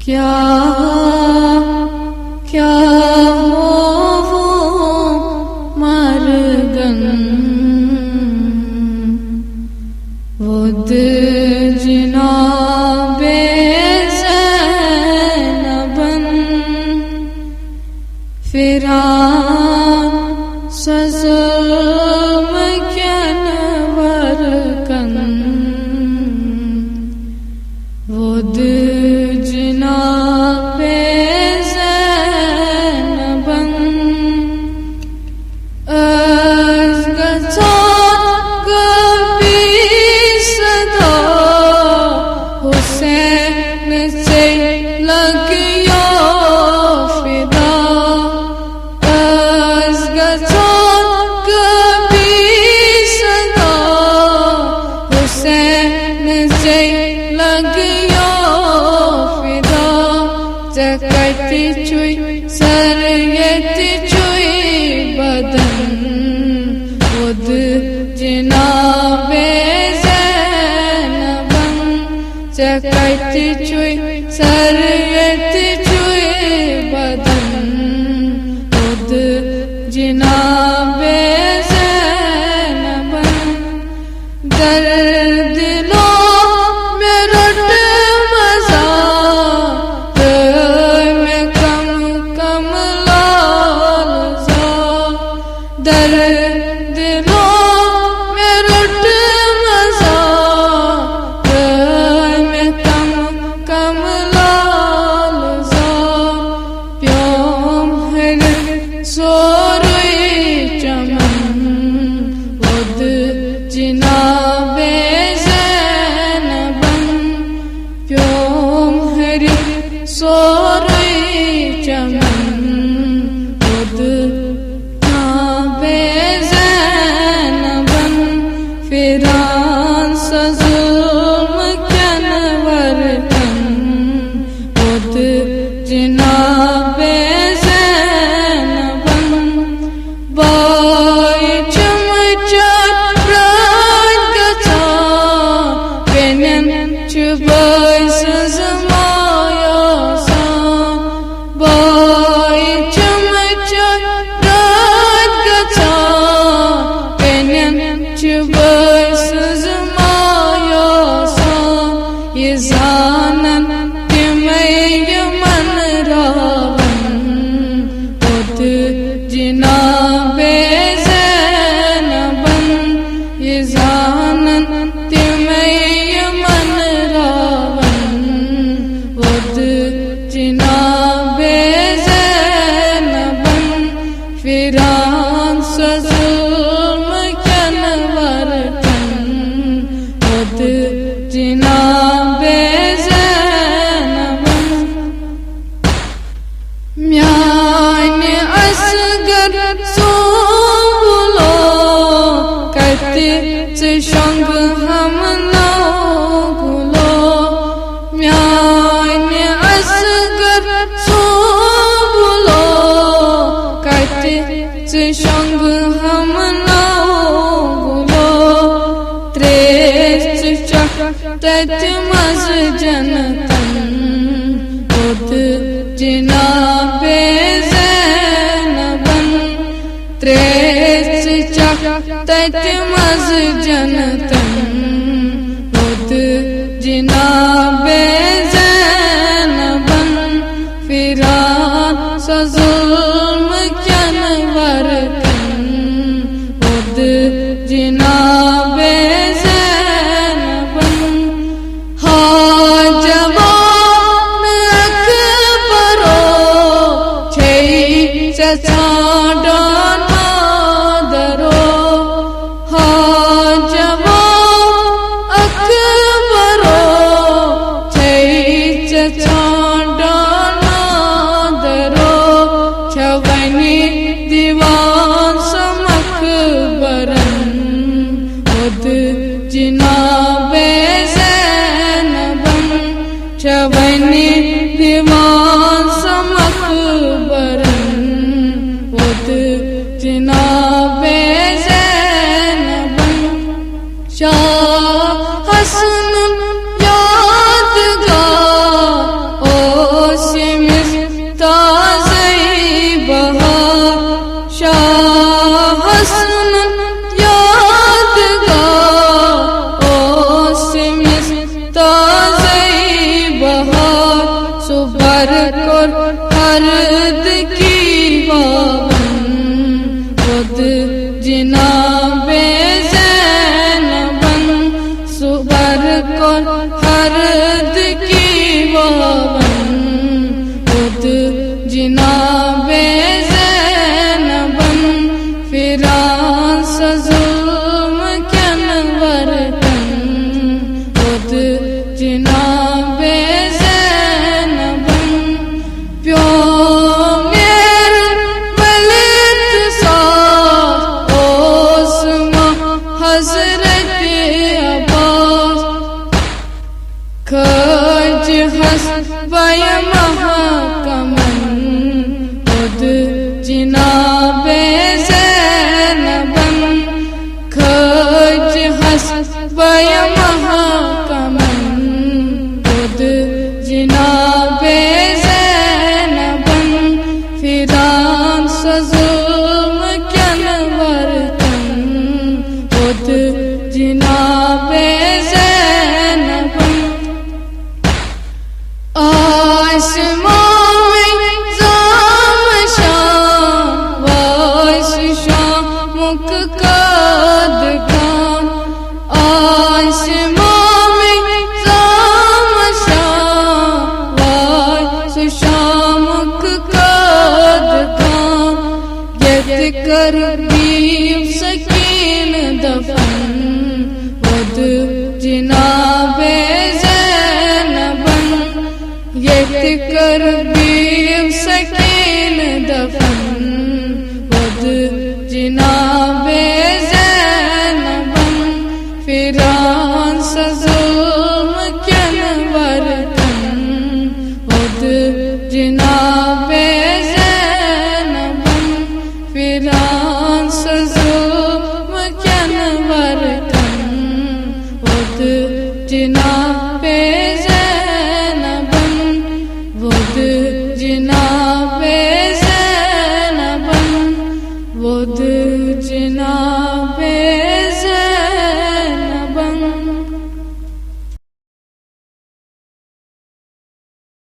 کیا ہو وہ مرگن ود جناب زینبن فران سزم کن ورکن ود جناب زینبن از گزار کبھی صدا حسین سے لگیا فدا از گزار کبھی صدا حسین سے لگیا فدا زکتی چوئی سریتی چوئی بدن خود جناب زینبن زکتی چوئی سریتی چوئی بدن خود جناب زینبن در دلوں میں رٹ مزا میں کم کم لال زا در دلوں میں رٹ مزا میں کم کم لال زا پیوم ہر سوروئی چمن ود جناب زینبن پیوم ہر سوروئی چمن ود جناب زینبن فران سزم کن ورکن ود جناب زینبن بائی چمچار رات گچا پینن چبائی سزمایا سان بائی چمچار رات گچا پینن چبائی سزمایا سان یہ زانن کہ میں من راون ود جناب زینبن یہ زانن کہ میں من راون ود جناب زینبن فران سزم کن ورکن ود جناب زینبن میان اصغر سوبلو کرتے سے شنگ ہم نو گلو میان اصغر سوبلو کرتے سے شنگ ہم نو گلو تریس چکتت مز جنتن ود جناب زینبن تریس چکتت مز جنتن ود جناب زینبن فران سزم کن ورکن ود جناب زینبن جوان اکبرو چھئی چچاڈان مادرو جوان اکبرو چھئی چچاڈان مادرو چھونی دیوان سمک برن ود جناب زینبن چھونی دیوان سمک برن ود جناب زینبن شاہ حسن یادگار خود جناب زینبن صبر کو ہرد کی وابن خود جناب زینبن فراس ظلم کنورتن خود جناب زینبن پیومیر ملت ساز عثمہ حضرت عباس کھج حسبی محکمن خود جناب زینبن کھج حسبی محکمن خود جناب زینبن فیران ظلم کنورتن خود جناب زینبن آسمان میں زام شام وائس شامک قدگان آسمان میں زام شام وائس شامک قدگان یت کر بیو سکین دفن خود جناب زینبن یت کر بیو سکین دفن خود جناب زینبن فیران ظلم کنورتن خود جناب زینبن فیران ظلم کنورتن خود جناب زینبن خود جناب